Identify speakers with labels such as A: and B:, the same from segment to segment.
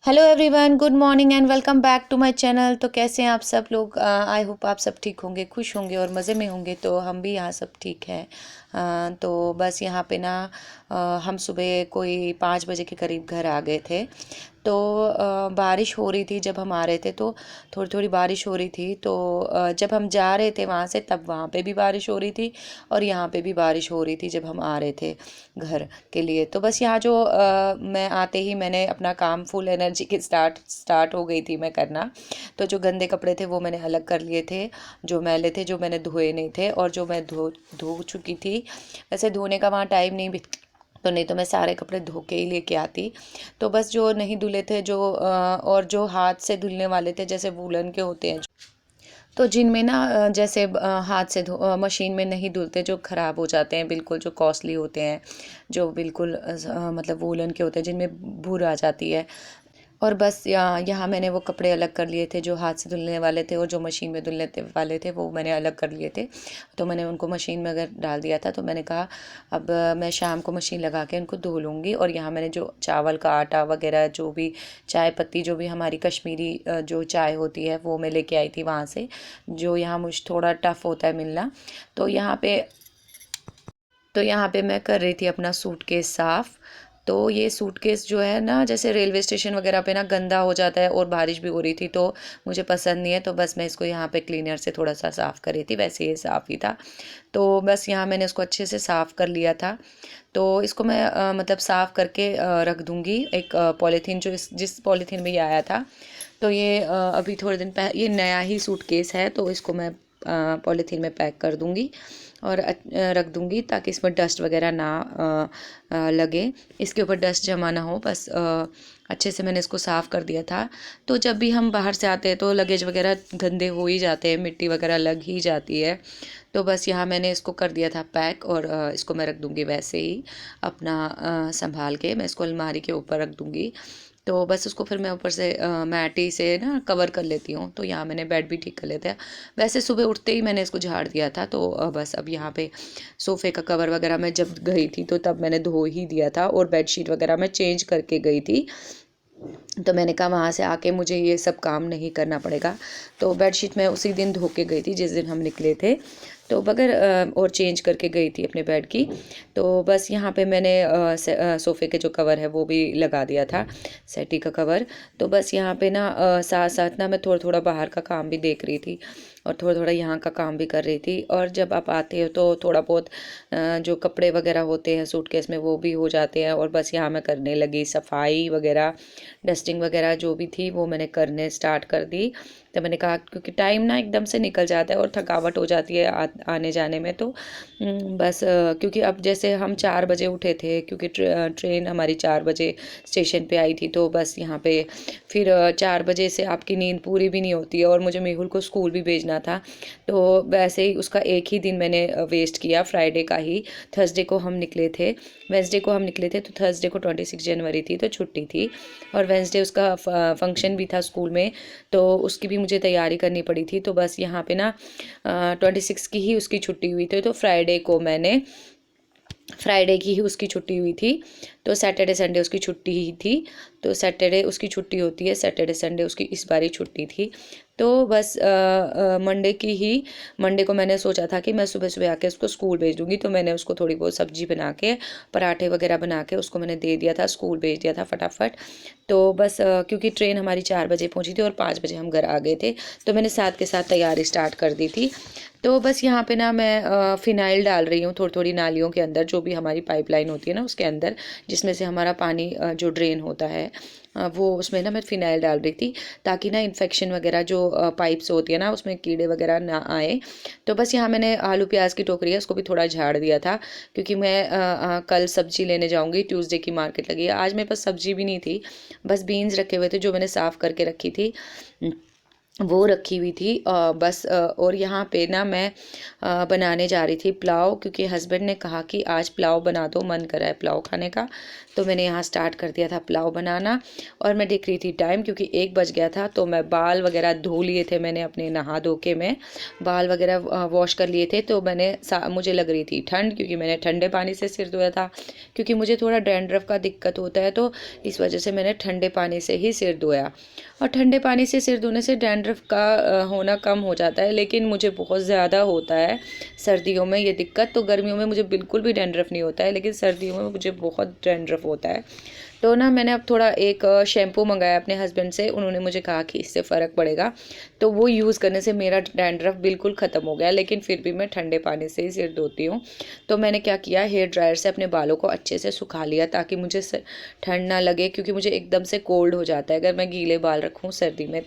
A: Hello everyone, good morning and welcome back to my channel. तो कैसे हैं आप सब लोग? आई होप आप सब ठीक होंगे, खुश होंगे और मज़े में होंगे। तो हम भी यहाँ सब ठीक हैं। तो बस यहाँ पे ना हम सुबह कोई 5 बजे के करीब घर आ गए थे। तो बारिश हो रही थी जब हम आ रहे थे, तो थोड़ी थोड़ी बारिश हो रही थी। तो जब हम जा रहे थे वहाँ से, तब वहाँ पे भी बारिश हो रही थी और यहाँ पे भी बारिश हो रही थी जब हम आ रहे थे घर के लिए। तो बस यहाँ जो मैं आते ही मैंने अपना काम फुल एनर्जी के स्टार्ट हो गई थी मैं करना। तो जो गंदे कपड़े थे वो मैंने अलग कर लिए थे, जो मैले थे जो मैंने धोए नहीं थे, और जो मैं धो धो चुकी थी। वैसे धोने का वहाँ टाइम नहीं भी, तो नहीं तो मैं सारे कपड़े धो के ही लेके आती। तो बस जो नहीं धुले थे, जो और जो हाथ से धुलने वाले थे, जैसे वूलन के होते हैं, तो जिनमें ना जैसे हाथ से मशीन में नहीं धुलते, जो ख़राब हो जाते हैं बिल्कुल, जो कॉस्टली होते हैं, जो बिल्कुल मतलब वूलन के होते हैं, जिनमें भूर आ जाती है। और बस यहाँ मैंने वो कपड़े अलग कर लिए थे, जो हाथ से धुलने वाले थे और जो मशीन में धुलने वाले थे, वो मैंने अलग कर लिए थे। तो मैंने उनको मशीन में अगर डाल दिया था, तो मैंने कहा अब मैं शाम को मशीन लगा के उनको धो लूँगी। और यहाँ मैंने जो चावल का आटा वगैरह, जो भी चाय पत्ती, जो भी हमारी कश्मीरी जो चाय होती है, वो मैं लेके आई थी वहाँ से, जो यहाँ मुझ थोड़ा टफ़ होता है मिलना। तो यहाँ पे मैं कर रही थी अपना सूटकेस साफ़। तो ये सूटकेस जो है ना, जैसे रेलवे स्टेशन वगैरह पे ना गंदा हो जाता है, और बारिश भी हो रही थी तो मुझे पसंद नहीं है। तो बस मैं इसको यहाँ पे क्लीनर से थोड़ा सा साफ़ कर रही थी, वैसे ये साफ़ ही था। तो बस यहाँ मैंने इसको अच्छे से साफ़ कर लिया था। तो इसको मैं मतलब साफ़ करके रख दूँगी एक पॉलीथीन, जो जिस पॉलीथीन में ये आया था। तो ये अभी थोड़े दिन पहले, ये नया ही सूटकेस है, तो इसको मैं पॉलीथीन में पैक कर दूँगी और रख दूँगी, ताकि इसमें डस्ट वगैरह ना लगे, इसके ऊपर डस्ट जमा ना हो। बस अच्छे से मैंने इसको साफ़ कर दिया था। तो जब भी हम बाहर से आते हैं तो लगेज वगैरह गंदे हो ही जाते हैं, मिट्टी वगैरह लग ही जाती है। तो बस यहाँ मैंने इसको कर दिया था पैक, और इसको मैं रख दूँगी वैसे ही अपना संभाल के। मैं इसको अलमारी के ऊपर रख दूँगी। तो बस उसको फिर मैं ऊपर से मैटी से ना कवर कर लेती हूँ। तो यहाँ मैंने बेड भी ठीक कर लेते हैं। वैसे सुबह उठते ही मैंने इसको झाड़ दिया था। तो बस अब यहाँ पे सोफ़े का कवर वगैरह मैं जब गई थी, तो तब मैंने धो ही दिया था, और बेडशीट वगैरह मैं चेंज करके गई थी। तो मैंने कहा वहाँ से आके मुझे ये सब काम नहीं करना पड़ेगा। तो बेडशीट मैं उसी दिन धो के गई थी जिस दिन हम निकले थे। तो बगैर और चेंज करके गई थी अपने बेड की। तो बस यहाँ पे मैंने सोफ़े के जो कवर है वो भी लगा दिया था, सेटी का कवर। तो बस यहाँ पे ना साथ साथ ना मैं थोड़ा थोड़ा बाहर का काम भी देख रही थी, और थोड़ा थोड़ा यहाँ का काम भी कर रही थी। और जब आप आते हो तो थोड़ा बहुत जो कपड़े वगैरह होते हैं सूटकेस में, वो भी हो जाते हैं। और बस यहाँ मैं करने लगी सफाई वगैरह, डस्टिंग वगैरह जो भी थी वो मैंने करने स्टार्ट कर दी। तो मैंने कहा क्योंकि टाइम ना एकदम से निकल जाता है और थकावट हो जाती है आने जाने में। तो बस क्योंकि अब जैसे हम 4 बजे उठे थे, क्योंकि ट्रेन हमारी 4 बजे स्टेशन पे आई थी। तो बस यहाँ पे फिर 4 बजे से आपकी नींद पूरी भी नहीं होती है, और मुझे मेहुल को स्कूल भी भेजना था। तो वैसे ही उसका एक ही दिन मैंने वेस्ट किया, फ्राइडे का ही। थर्सडे को हम निकले थे, वेंसडे को हम निकले थे। तो थर्सडे को 26 जनवरी थी, तो छुट्टी थी। और वेंसडे उसका फंक्शन भी था स्कूल में, तो उसकी भी मुझे तैयारी करनी पड़ी थी। तो बस यहाँ पे ना 26 की ही उसकी छुट्टी हुई थी। तो फ्राइडे की ही उसकी छुट्टी हुई थी। तो सैटरडे संडे उसकी छुट्टी ही थी। तो सैटरडे उसकी छुट्टी होती है, सैटरडे संडे उसकी इस बार ही छुट्टी थी। तो बस मंडे को मैंने सोचा था कि मैं सुबह सुबह आके उसको स्कूल भेज दूँगी। तो मैंने उसको थोड़ी बहुत सब्जी बना के, पराठे वगैरह बना के उसको मैंने दे दिया था, स्कूल भेज दिया था फटाफट। तो बस क्योंकि ट्रेन हमारी 4 बजे पहुंची थी और 5 बजे हम घर आ गए थे, तो मैंने साथ के साथ तैयारी स्टार्ट कर दी थी। तो बस यहाँ पे ना मैं फ़िनाइल डाल रही हूँ थोड़ी थोड़ी नालियों के अंदर, जो भी हमारी पाइपलाइन होती है ना उसके अंदर, जिसमें से हमारा पानी जो ड्रेन होता है, वो उसमें ना मैं फ़िनाइल डाल रही थी, ताकि ना इन्फेक्शन वगैरह जो पाइप्स होती है ना, उसमें कीड़े वगैरह ना आए। तो बस यहाँ मैंने आलू प्याज की टोकरी है उसको भी थोड़ा झाड़ दिया था, क्योंकि मैं कल सब्जी लेने जाऊँगी। ट्यूसडे की मार्केट लगी है, आज मेरे पास सब्जी भी नहीं थी, बस बीन्स रखे हुए थे जो मैंने साफ़ करके रखी थी। वो रखी हुई थी बस और यहाँ पे ना मैं बनाने जा रही थी पुलाव, क्योंकि हस्बैंड ने कहा कि आज पुलाव बना दो, मन कर रहा है पुलाव खाने का। तो मैंने यहाँ स्टार्ट कर दिया था पुलाव बनाना। और मैं देख रही थी टाइम, क्योंकि 1 बज गया था। तो मैं बाल वगैरह धो लिए थे मैंने अपने, नहा धो के मैं बाल वगैरह वॉश कर लिए थे। तो मुझे लग रही थी ठंड, क्योंकि मैंने ठंडे पानी से सिर धोया था, क्योंकि मुझे थोड़ा डैंड्रफ का दिक्कत होता है। तो इस वजह से मैंने ठंडे पानी से ही सिर धोया। और ठंडे पानी से सिर धोने से डैंड्रफ का होना कम हो जाता है, लेकिन मुझे बहुत ज़्यादा होता है सर्दियों में ये दिक्कत। तो गर्मियों में मुझे बिल्कुल भी डैंड्रफ नहीं होता है, लेकिन सर्दियों में मुझे बहुत डैंड्रफ होता है। तो ना मैंने अब थोड़ा एक शैम्पू मंगाया अपने हस्बैंड से, उन्होंने मुझे कहा कि इससे फ़र्क पड़ेगा। तो वो यूज़ करने से मेरा डैंड्रफ बिल्कुल ख़त्म हो गया, लेकिन फिर भी मैं ठंडे पानी से ही सिर धोती हूँ। तो मैंने क्या किया, हेयर ड्रायर से अपने बालों को अच्छे से सुखा लिया, ताकि मुझे ठंड ना लगे, क्योंकि मुझे एकदम से कोल्ड हो जाता है अगर मैं गीले बाल रखूँ सर्दी में।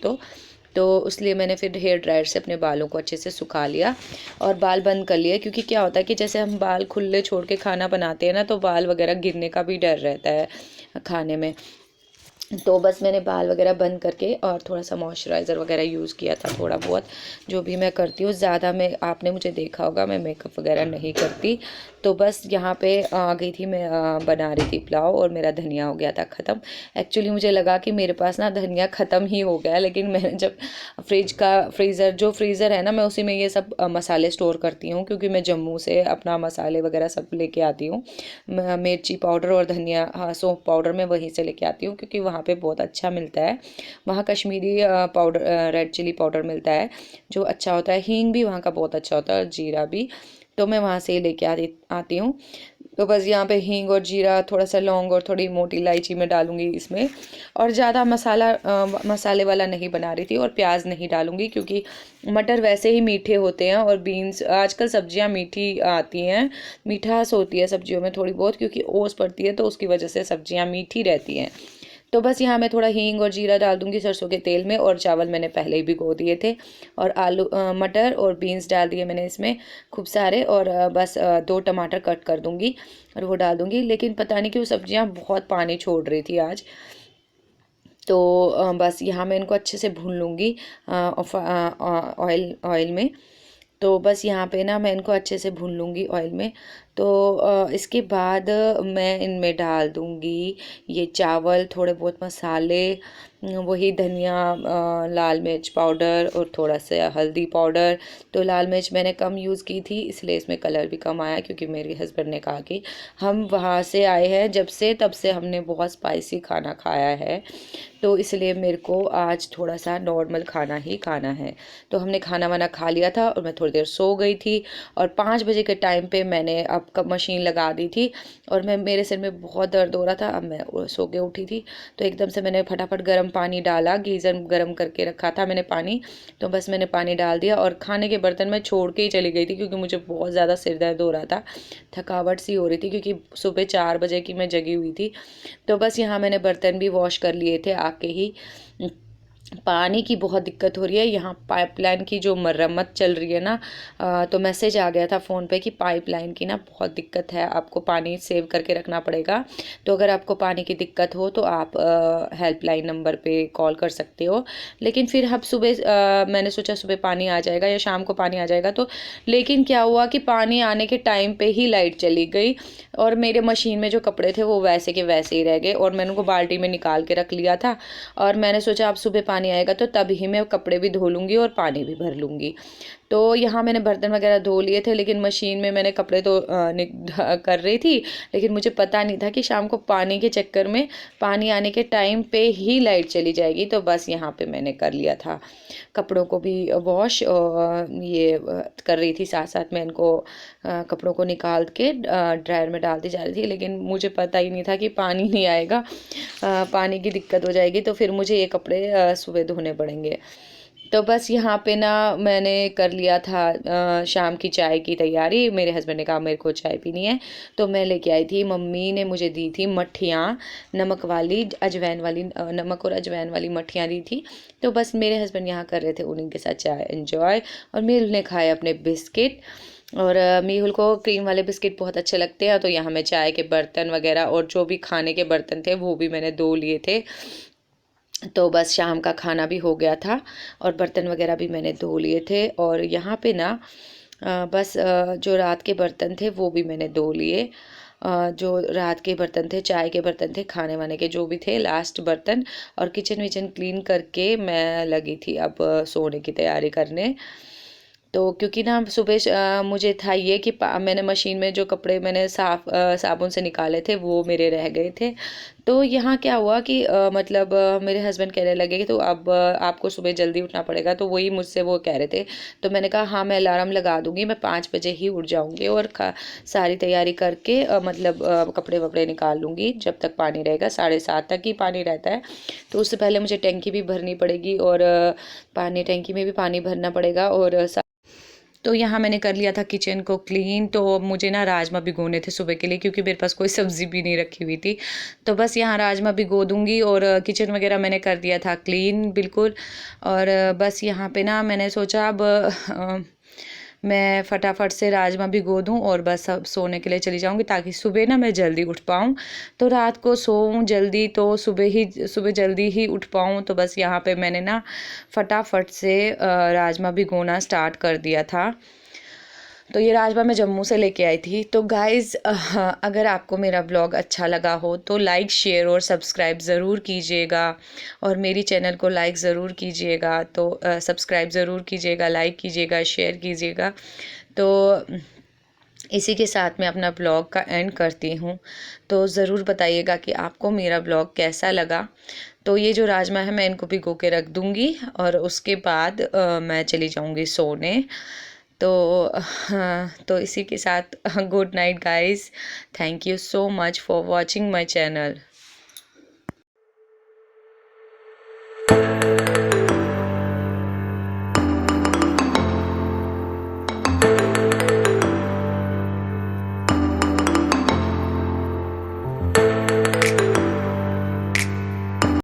A: तो इसलिए मैंने फिर हेयर ड्रायर से अपने बालों को अच्छे से सुखा लिया और बाल बंद कर लिए। क्योंकि क्या होता है कि जैसे हम बाल खुले छोड़ के खाना बनाते हैं ना, तो बाल वगैरह गिरने का भी डर रहता है खाने में। तो बस मैंने बाल वगैरह बंद करके और थोड़ा सा मॉइस्चराइज़र वगैरह यूज़ किया था, थोड़ा बहुत जो भी मैं करती हूँ। ज़्यादा मैं, आपने मुझे देखा होगा, मैं मेकअप वगैरह नहीं करती। तो बस यहाँ पे आ गई थी मैं, बना रही थी पुलाव, और मेरा धनिया हो गया था ख़त्म। एक्चुअली मुझे लगा कि मेरे पास ना धनिया ख़त्म ही हो गया, लेकिन मैंने जब फ्रीज़र है ना, मैं उसी में ये सब मसाले स्टोर करती हूँ, क्योंकि मैं जम्मू से अपना मसाले वगैरह सब लेके आती हूँ। मिर्ची पाउडर और धनिया, हाँ, सौंफ पाउडर मैं वहीं से लेके आती हूँ, क्योंकि वहाँ पे बहुत अच्छा मिलता है। वहाँ Kashmiri powder, red chilli powder मिलता है जो अच्छा होता है। हींग भी वहाँ का बहुत अच्छा होता है, और जीरा भी। तो मैं वहाँ से ही लेके आती हूँ। तो बस यहाँ पे हींग और जीरा, थोड़ा सा लौंग और थोड़ी मोटी इलायची मैं डालूंगी इसमें। और ज़्यादा मसाले वाला नहीं बना रही थी, और प्याज नहीं डालूंगी, क्योंकि मटर वैसे ही मीठे होते हैं, और बीन्स, आजकल सब्जियां मीठी आती हैं, मिठास होती है सब्जियों में थोड़ी बहुत, क्योंकि ओस पड़ती है, तो उसकी वजह से सब्जियां मीठी रहती हैं। तो बस यहाँ मैं थोड़ा हींग और जीरा डाल दूंगी सरसों के तेल में, और चावल मैंने पहले ही भिगो दिए थे। और मटर और बीन्स डाल दिए मैंने इसमें खूब सारे, और बस 2 टमाटर कट कर दूंगी और वो डाल दूंगी। लेकिन पता नहीं क्यों सब्जियां बहुत पानी छोड़ रही थी आज। तो बस यहाँ मैं इनको अच्छे से भून लूँगी ऑयल ऑयल में। तो बस यहाँ पे ना मैं इनको अच्छे से भून लूँगी ऑयल में। तो इसके बाद मैं इनमें डाल दूँगी ये चावल, थोड़े बहुत मसाले, वही धनिया, लाल मिर्च पाउडर और थोड़ा सा हल्दी पाउडर। तो लाल मिर्च मैंने कम यूज़ की थी, इसलिए इसमें कलर भी कम आया, क्योंकि मेरे हस्बैंड ने कहा कि हम वहाँ से आए हैं जब से, तब से हमने बहुत स्पाइसी खाना खाया है, तो इसलिए मेरे को आज थोड़ा सा नॉर्मल खाना ही खाना है। तो हमने खाना वाना खा लिया था, और मैं थोड़ी देर सो गई थी। और 5 बजे के टाइम पे मैंने अब कब मशीन लगा दी थी, और मेरे सिर में बहुत दर्द हो रहा था। अब मैं सो के उठी थी, तो एकदम से मैंने फटाफट गर्म पानी डाला, गीज़र गर्म करके रखा था मैंने पानी। तो बस मैंने पानी डाल दिया, और खाने के बर्तन में छोड़ के ही चली गई थी, क्योंकि मुझे बहुत ज़्यादा सिर दर्द हो रहा था, थकावट सी हो रही थी, क्योंकि सुबह 4 बजे की मैं जगी हुई थी। तो बस यहाँ मैंने बर्तन भी वॉश कर लिए थे आके ही। पानी की बहुत दिक्कत हो रही है यहाँ, पाइपलाइन की जो मरम्मत चल रही है ना, तो मैसेज आ गया था फ़ोन पे कि पाइपलाइन की ना बहुत दिक्कत है, आपको पानी सेव करके रखना पड़ेगा। तो अगर आपको पानी की दिक्कत हो तो आप हेल्पलाइन नंबर पे कॉल कर सकते हो। लेकिन फिर अब सुबह मैंने सोचा सुबह पानी आ जाएगा या शाम को पानी आ जाएगा, तो लेकिन क्या हुआ कि पानी आने के टाइम पे ही लाइट चली गई, और मेरे मशीन में जो कपड़े थे वो वैसे के वैसे ही रह गए, और मैंने उनको बाल्टी में निकाल के रख लिया था। और मैंने सोचा अब सुबह पानी आएगा तो तब ही मैं कपड़े भी धो लूँगी और पानी भी भर लूँगी। तो यहाँ मैंने बर्तन वगैरह धो लिए थे, लेकिन मशीन में मैंने कपड़े तो कर रही थी, लेकिन मुझे पता नहीं था कि शाम को पानी के चक्कर में पानी आने के टाइम पे ही लाइट चली जाएगी। तो बस यहाँ पे मैंने कर लिया था कपड़ों को भी वॉश, ये कर रही थी, साथ साथ में इनको कपड़ों को निकाल के ड्रायर में डालती जा रही थी। लेकिन मुझे पता ही नहीं था कि पानी नहीं आएगा, पानी की दिक्कत हो जाएगी, तो फिर मुझे ये कपड़े सुबह धोने पड़ेंगे। तो बस यहाँ पे ना मैंने कर लिया था शाम की चाय की तैयारी। मेरे हस्बैंड ने कहा मेरे को चाय पीनी है, तो मैं लेके आई थी, मम्मी ने मुझे दी थी मट्ठियाँ, नमक वाली अजवाइन वाली, नमक और अजवाइन वाली मट्ठियाँ दी थी। तो बस मेरे हस्बैंड यहाँ कर रहे थे उन्हीं के साथ चाय एंजॉय, और मेहुल ने खाए अपने बिस्किट। और मेहुल को क्रीम वाले बिस्किट बहुत अच्छे लगते हैं। तो यहाँ मैं चाय के बर्तन वगैरह और जो भी खाने के बर्तन थे वो भी मैंने धो लिए थे। तो बस शाम का खाना भी हो गया था और बर्तन वगैरह भी मैंने धो लिए थे। और यहाँ पे ना बस जो रात के बर्तन थे वो भी मैंने धो लिए। जो रात के बर्तन थे, चाय के बर्तन थे, खाने वाने के जो भी थे, लास्ट बर्तन। और किचन विचन क्लीन करके मैं लगी थी अब सोने की तैयारी करने। तो क्योंकि ना सुबह मुझे था ये कि मैंने मशीन में जो कपड़े मैंने साबुन से निकाले थे वो मेरे रह गए थे। तो यहाँ क्या हुआ कि मतलब मेरे हस्बैंड कहने लगे कि तो अब आपको सुबह जल्दी उठना पड़ेगा। तो वही मुझसे वो कह रहे थे। तो मैंने कहा हाँ, मैं अलार्म लगा दूंगी, मैं 5 बजे ही उठ जाऊंगी और सारी तैयारी करके मतलब कपड़े वपड़े निकाल लूँगी जब तक पानी रहेगा। 7:30 तक ही पानी रहता है। तो उससे पहले मुझे टंकी भी भरनी पड़ेगी और पानी टंकी में भी पानी भरना पड़ेगा। और तो यहाँ मैंने कर लिया था किचन को क्लीन। तो मुझे ना राजमा भिगोने थे सुबह के लिए, क्योंकि मेरे पास कोई सब्ज़ी भी नहीं रखी हुई थी। तो बस यहाँ राजमा भिगो दूँगी और किचन वगैरह मैंने कर दिया था क्लीन बिल्कुल। और बस यहाँ पे ना मैंने सोचा अब मैं फटाफट से राजमा भिगो दूँ और बस अब सोने के लिए चली जाऊँगी, ताकि सुबह ना मैं जल्दी उठ पाऊँ। तो रात को सोऊं जल्दी तो सुबह जल्दी ही उठ पाऊँ। तो बस यहाँ पे मैंने ना फटाफट से राजमा भिगोना स्टार्ट कर दिया था। तो ये राजमा मैं जम्मू से लेके आई थी। तो गाइज़, अगर आपको मेरा ब्लॉग अच्छा लगा हो तो लाइक शेयर और सब्सक्राइब ज़रूर कीजिएगा। और मेरी चैनल को लाइक ज़रूर कीजिएगा। तो सब्सक्राइब ज़रूर कीजिएगा, लाइक कीजिएगा, शेयर कीजिएगा। तो इसी के साथ मैं अपना ब्लॉग का एंड करती हूँ। तो ज़रूर बताइएगा कि आपको मेरा ब्लॉग कैसा लगा। तो ये जो राजमा है मैं इनको भिगो के रख दूँगी और उसके बाद मैं चली जाऊँगी सोने। तो हाँ, तो इसी के साथ good night guys. Thank you so much for watching my channel.